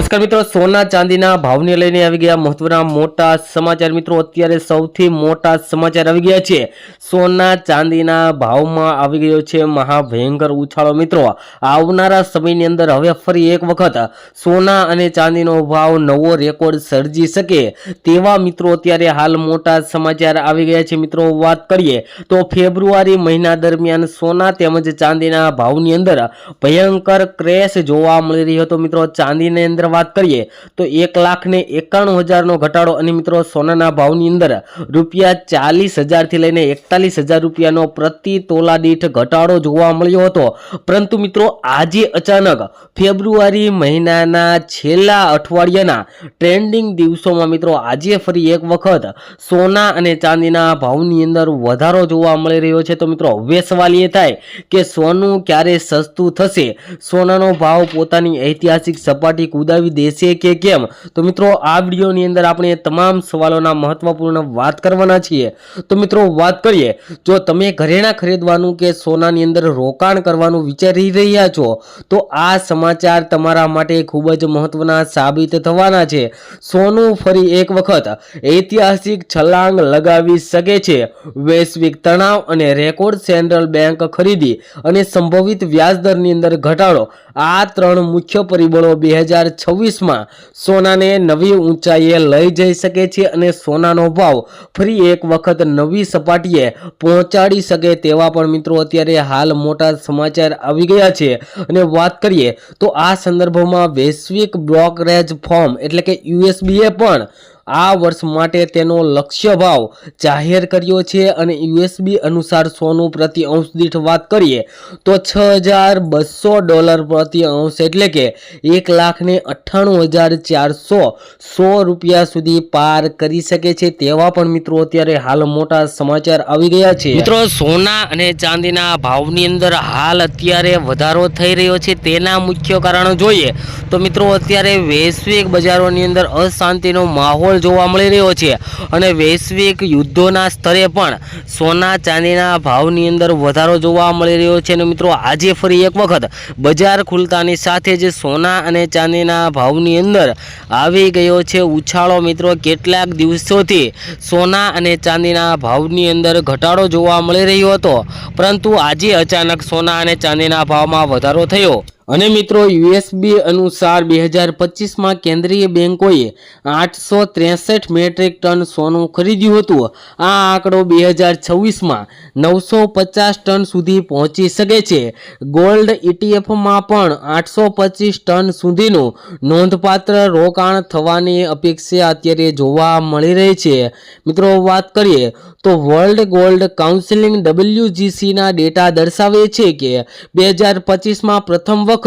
નમસ્કાર મિત્રો, સોના ચાંદીના ભાવને લઈને આવી ગયા મહત્વના મોટા સમાચાર। મિત્રો અત્યારે સૌથી મોટા સમાચાર આવી ગયા છે। સોના ચાંદીના ભાવમાં આવી ગયો છે મહાભયંકર ઉછાળો। મિત્રો આવનારા સમયની અંદર હવે ફરી એક વખત સોના અને ચાંદીનો ભાવ નવો રેકોર્ડ સર્જી શકે તેવા મિત્રો અત્યારે હાલ મોટા સમાચાર આવી ગયા છે। મિત્રો વાત કરીએ તો ફેબ્રુઆરી મહિના દરમિયાન સોના તેમજ ચાંદીના ભાવની અંદર ભયંકર ક્રેશ જોવા મળી રહ્યો હતો। મિત્રો ચાંદીની અંદર વાત કરીએ તો 1,91,000 નો ઘટાડો અને મિત્રો સોનાના ભાવની અંદર ₹40,000 થી લઈને 41,000 રૂપિયાનો પ્રતિ તોલા દીઠ ઘટાડો જોવા મળ્યો હતો। પરંતુ મિત્રો આજે અચાનક ફેબ્રુઆરી મહિનાના છેલ્લા અઠવાડિયાના ટ્રેન્ડિંગ દિવસોમાં મિત્રો આજે ફરી એક વખત સોના અને ચાંદીના ભાવની અંદર વધારો જોવા મળી રહ્યો છે। તો મિત્રો હવે સવાલ એ થાય કે સોનું ક્યારે સસ્તું થશે, સોનાનો ભાવ પોતાની ઐતિહાસિક સપાટી કુદાવી દેશે કે કેમ? તો મિત્રો આ વિડીયોની અંદર આપણે તમામ સવાલોના મહત્વપૂર્ણ વાત કરવાના છીએ। તો મિત્રો વાત કરીએ, જો તમે ઘરેણાં ખરીદવાનું કે સોનાની અંદર રોકાણ કરવાનું વિચારી રહ્યા છો તો આ સમાચાર તમારા માટે ખૂબ જ મહત્વના સાબિત થવાના છે। સોનું ફરી એક વખત ઐતિહાસિક છલાંગ લગાવી શકે છે। વૈશ્વિક તણાવ અને રેકોર્ડ સેન્ટ્રલ બેંક ખરીદી અને સંભવિત વ્યાજદરની અંદર ઘટાડો, આ ત્રણ મુખ્ય પરિબળો 2026માં સોનાને નવી ઊંચાઈએ લઈ જઈ શકે છે અને સોનાનો ભાવ ફરી એક વખત નવી સપાટીએ પહોંચાડી શકે તેવા પણ મિત્રો અત્યારે હાલ મોટા સમાચાર આવી ગયા છે। અને વાત કરીએ તો આ સંદર્ભમાં વૈશ્વિક બ્રોકરેજ ફર્મ એટલે કે યુએસબીએ પણ આ વર્ષ માટે તેનો લક્ષ્ય ભાવ જાહેર કર્યો છે અને યુએસબી અનુસાર સોનું પ્રતિ અંશ દીઠ વાત કરીએ તો $6,200 પ્રતિ અંશ એટલે કે 1,98,410 રૂપિયા સુધી પાર કરી શકે છે તેવા પણ મિત્રો અત્યારે હાલ મોટા સમાચાર આવી ગયા છે। મિત્રો સોના અને ચાંદીના ભાવની અંદર હાલ અત્યારે વધારો થઈ રહ્યો છે તેના મુખ્ય કારણો જોઈએ તો મિત્રો અત્યારે વૈશ્વિક બજારોની અંદર અશાંતિનો માહોલ જોવા મળી રહ્યો છે અને વૈશ્વિક યુદ્ધોના સ્તરે પણ સોના ચાંદીના ભાવની અંદર વધારો જોવા મળી રહ્યો છે। અને મિત્રો આજે ફરી એક વખત બજાર ખુલતાની સાથે જ સોના અને ચાંદીના ભાવની અંદર આવી ગયો છે ઉછાળો। મિત્રો કેટલાક દિવસોથી સોના અને ચાંદીના ભાવની અંદર ઘટાડો જોવા મળી રહ્યો હતો, પરંતુ આજે અચાનક સોના અને ચાંદીના ભાવમાં વધારો થયો। અને મિત્રો યુએસબી અનુસાર 2025માં કેન્દ્રીય બેંકોએ 863 મેટ્રિક ટન સોનું ખરીદ્યું હતું। આ આંકડો 2026માં 950 ટન સુધી પહોંચી શકે છે। ગોલ્ડ ઇટીએફમાં પણ 825 ટન સુધીનું નોંધપાત્ર રોકાણ થવાની અપેક્ષા અત્યારે જોવા મળી રહી છે। મિત્રો વાત કરીએ તો વર્લ્ડ ગોલ્ડ કાઉન્સિલિંગ WGCના ડેટા દર્શાવે છે કે 2025માં પ્રથમ વખત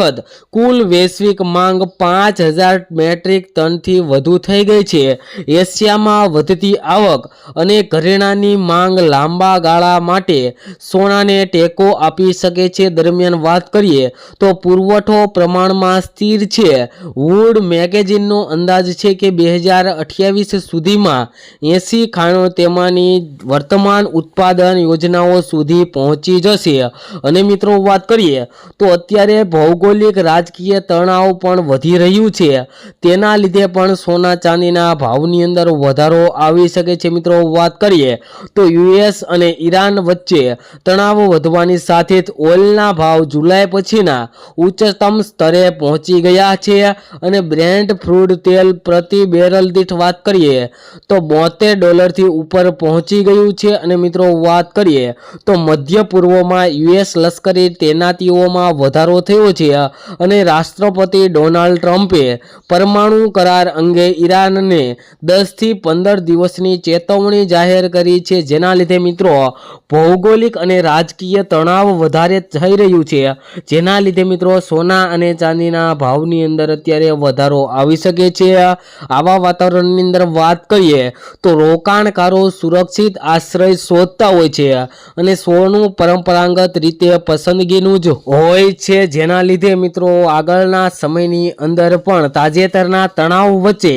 કુલ વૈશ્વિક માંગ 5,000 મેટ્રિક ટનથી વધુ થઈ ગઈ છે। એશિયામાં વધતી આવક અને ઘરેણાંની માંગ લાંબા ગાળા માટે સોનાને ટેકો આપી શકે છે। દરમિયાન વાત કરીએ તો પુરવઠો પ્રમાણમાં સ્થિર છે। વુડ મેગેઝિનનો અંદાજ છે કે 2028 સુધીમાં 80 ખાણો તેમાંની વર્તમાન ઉત્પાદન યોજનાઓ સુધી પહોંચી જશે। અને મિત્રો વાત કરીએ તો અત્યારે ભૌગોલિક રાજકીય તણાવ પણ વધી રહ્યું છે, તેના લીધે પણ સોના ચાંદીના ભાવની અંદર વધારો આવી શકે છે। મિત્રો વાત કરીએ તો યુએસ અને ઈરાન વચ્ચે તણાવ વધવાની સાથે જ ઓઇલના ભાવ જુલાઈ પછીના ઉચ્ચતમ સ્તરે પહોંચી ગયા છે અને બ્રેન્ટ ક્રૂડ તેલ પ્રતિ બેરલ દીઠ વાત કરીએ તો $72 થી ઉપર પહોંચી ગયું છે। અને મિત્રો વાત કરીએ તો મધ્ય પૂર્વમાં યુએસ લશ્કરી તૈનાતીઓમાં વધારો થયો છે અને રાષ્ટ્રપતિ ડોનાલ્ડ ટ્રમ્પે પરમાણુ કરાર અંગે ઈરાનને 10 થી 15 દિવસની ચેતવણી જાહેર કરી છે, જેના લીધે મિત્રો ભૌગોલિક અને રાજકીય તણાવ વધારે થઈ રહ્યું છે, જેના લીધે મિત્રો સોના અને ચાંદીના ભાવની અંદર અત્યારે વધારો આવી શકે છે। આવા વાતાવરણની અંદર વાત કરીએ તો રોકાણકારો સુરક્ષિત આશ્રય શોધતા હોય છે અને સોનું પરંપરાગત રીતે પસંદગીનું જ હોય છે, જેના લીધે મિત્રો આગળના સમયની અંદર પણ તાજેતરના તણાવ વચ્ચે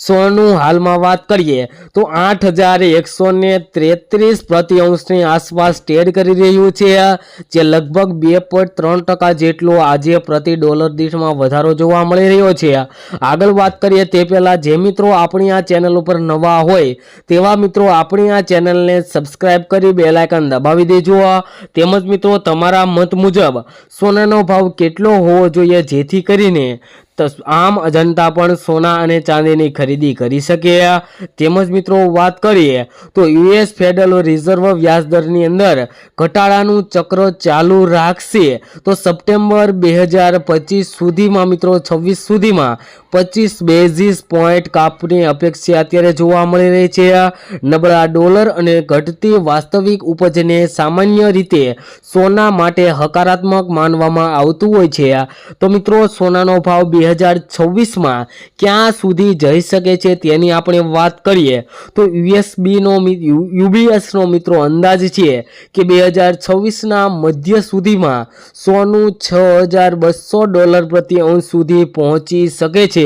સોનું હાલમાં વાત કરીએ તો 8,133 પ્રતિ અંશની આસપાસ ટ્રેડ કરી રહ્યું છે, જે લગભગ 2.3% જેટલો આજે પ્રતિ ડોલર દીઠમાં વધારો જોવા મળી રહ્યો છે। આગળ વાત કરીએ તે પહેલા જે મિત્રો આપણી આ ચેનલ ઉપર નવા હોય તેવા મિત્રો આપણી આ ચેનલને સબસ્ક્રાઇબ કરી બેલ આઇકન દબાવી દેજો। તેમજ મિત્રો તમારા મત મુજબ સોનાનો ભાવ કેટલો હોવો જોઈએ જેથી કરીને આમ જનતા પણ સોના અને ચાંદીની ખરીદી કરી શકે। તેમજ મિત્રો વાત કરીએ તો યુએસ ફેડરલ રિઝર્વ વ્યાજદરની અંદર ઘટાડાનું ચક્ર ચાલુ રાખશે તો સપ્ટેમ્બર 2025 સુધીમાં મિત્રો 26 સુધીમાં 25 બેઝિસ પોઈન્ટ કાપની અપેક્ષા અત્યારે જોવા મળી રહી છે। નબળા ડોલર અને ઘટતી વાસ્તવિક ઉપજને સામાન્ય રીતે સોના માટે હકારાત્મક માનવામાં આવતું હોય છે। તો મિત્રો સોનાનો ભાવ 2026માં ક્યાં સુધી જઈ શકે છે તેની આપણે વાત કરીએ તો યુબીએસનો મિત્રો અંદાજ છે કે 2026ના મધ્ય સુધીમાં સોનું $6,200 પ્રતિ અંશ સુધી પહોંચી શકે છે।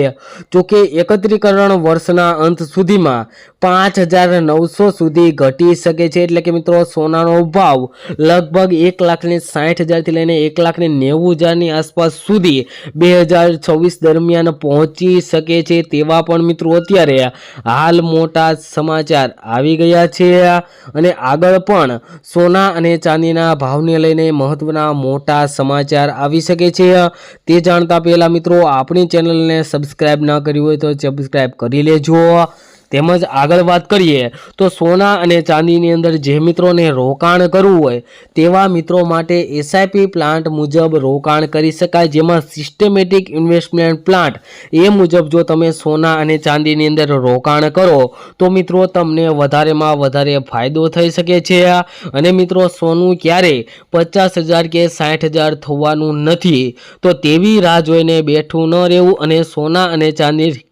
જોકે એકત્રીકરણ વર્ષના અંત સુધીમાં 5,900 સુધી ઘટી શકે છે। એટલે કે મિત્રો સોનાનો ભાવ લગભગ 1,60,000 થી લઈને 1,90,000ની આસપાસ સુધી 2026 દરમિયાન પહોંચી શકે છે તેવા પણ મિત્રો અત્યારે હાલ મોટા સમાચાર આવી ગયા છે। અને આગળ પણ સોના અને ચાંદીના ભાવને લઈને મહત્વના મોટા સમાચાર આવી શકે છે। તે જાણતા પહેલા મિત્રો આપણી ચેનલને સબસ્ક્રાઇબ ન કરી હોય તો સબસ્ક્રાઇબ કરી લેજો। તેમજ આગળ વાત કરીએ તો સોના અને ચાંદીની અંદર જે મિત્રોને રોકાણ કરવું હોય તેવા મિત્રો માટે એસઆઈપી પ્લાન્ટ મુજબ રોકાણ કરી શકાય, જેમાં સિસ્ટમેટિક ઇન્વેસ્ટમેન્ટ પ્લાન્ટ એ મુજબ જો તમે સોના અને ચાંદીની અંદર રોકાણ કરો તો મિત્રો તમને વધારેમાં વધારે ફાયદો થઈ શકે છે। અને મિત્રો સોનું ક્યારેય 50,000 કે 60,000 થવાનું નથી, તો તેવી રાહ જોઈને બેઠું ન રહેવું અને સોના અને ચાંદી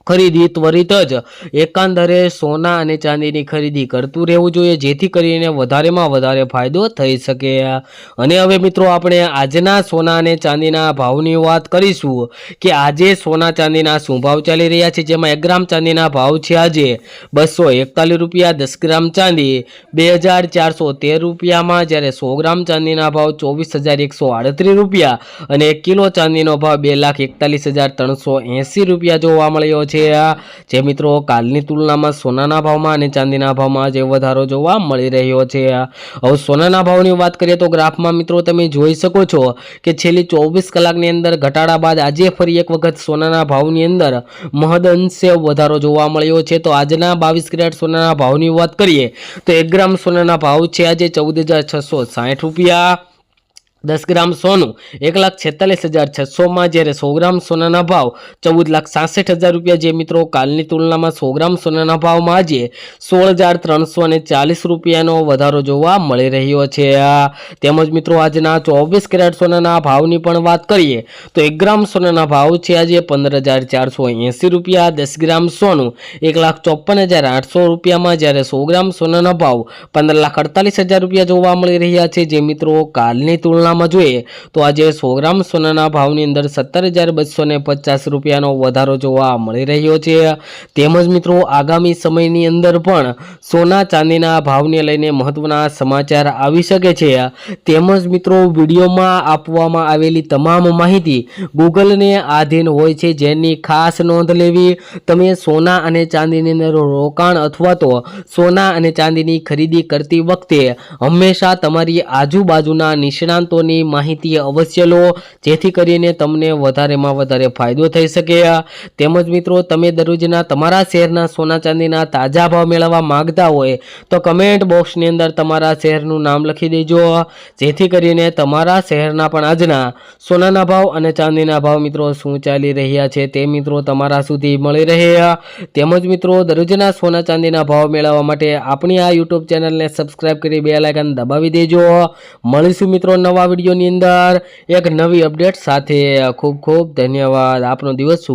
ખરીદી ત્વરિત જ એકંદરે સોના અને ચાંદીની ખરીદી કરતું રહેવું જોઈએ જેથી કરીને વધારેમાં વધારે ફાયદો થઈ શકે। અને હવે મિત્રો આપણે આજના સોના અને ચાંદીના ભાવની વાત કરીશું કે આજે સોના ચાંદીના શું ભાવ ચાલી રહ્યા છે, જેમાં 1 ગ્રામ ચાંદીના ભાવ છે આજે ₹241, 10 ગ્રામ ચાંદી ₹2,413, જ્યારે 100 ગ્રામ ચાંદીના ભાવ ₹24,138 અને 1 કિલો ચાંદીનો ભાવ ₹2,41,380 જોવા મળ્યો છે। જે મિત્રો કાલની તુલનામાં સોનાના ભાવમાં અને ચાંદીના ભાવમાં જે વધારો જોવા મળી રહ્યો છે। હવે સોનાના ભાવની વાત કરીએ તો ગ્રાફમાં મિત્રો તમે જોઈ શકો છો કે છેલ્લી 24 કલાકની અંદર ઘટાડા બાદ આજે ફરી એક વખત સોનાના ભાવની અંદર મહદઅંશે વધારો જોવા મળ્યો છે। તો આજના 22 કેરેટ સોનાના ભાવની વાત કરીએ તો 1 ગ્રામ સોનાના ભાવ છે આજે ₹14,660, 10 ગ્રામ સોનું 1,46,600માં, જ્યારે 100 ગ્રામ સોનાના ભાવ ₹14,66,000, જે મિત્રો કાલની તુલનામાં 100 ગ્રામ સોનાના ભાવમાં આજે ₹16,340નો વધારો જોવા મળી રહ્યો છે। તેમજ મિત્રો આજના 24 કેરેટ સોનાના ભાવની પણ વાત કરીએ તો 1 ગ્રામ સોનાના ભાવ છે આજે ₹15,480, 10 ગ્રામ સોનું ₹1,54,800માં, જ્યારે 100 ગ્રામ સોનાના ભાવ ₹15,48,000 જોવા મળી રહ્યા છે। જે મિત્રો કાલની તુલના જોઈએ તો આજે 100 ગ્રામ સોનાના ભાવની અંદર ₹17,250નો વધારો જોવા મળી રહ્યો છે। તેમજ મિત્રો આગામી સમયની અંદર પણ સોના ચાંદીના ભાવને લઈને મહત્વના સમાચાર આવી શકે છે। તેમજ મિત્રો વિડીયોમાં આપવામાં આવેલી તમામ માહિતી ગૂગલને આધીન હોય છે, જેની ખાસ નોંધ લેવી। તમે સોના અને ચાંદીની અંદર રોકાણ અથવા તો સોના અને ચાંદીની ખરીદી કરતી વખતે હંમેશા તમારી આજુબાજુના નિષ્ણાંતો માહિતી અવશ્ય લો જેથી કરીને તમને વધારેમાં વધારે ફાયદો થઈ શકે। તેમજ મિત્રો તમે દરરોજના તમારા શહેરના સોના ચાંદીના તાજા ભાવ મેળવવા માંગતા હોય તો કમેન્ટ બોક્સની અંદર તમારા શહેરનું નામ લખી દેજો જેથી કરીને તમારા શહેરના પણ આજના સોનાના ભાવ અને ચાંદીના ભાવ મિત્રો શું ચાલી રહ્યા છે તે મિત્રો તમારા સુધી મળી રહે। તેમજ મિત્રો દરરોજના સોના ચાંદીના ભાવ મેળવવા માટે આપણી આ યુટ્યુબ ચેનલને સબસ્ક્રાઇબ કરી બેલ આઇકન દબાવી દેજો। મળીશું મિત્રો નવા વિડીયોની અંદર એક નવી અપડેટ સાથે। ખૂબ ખૂબ ધન્યવાદ। આપનો દિવસ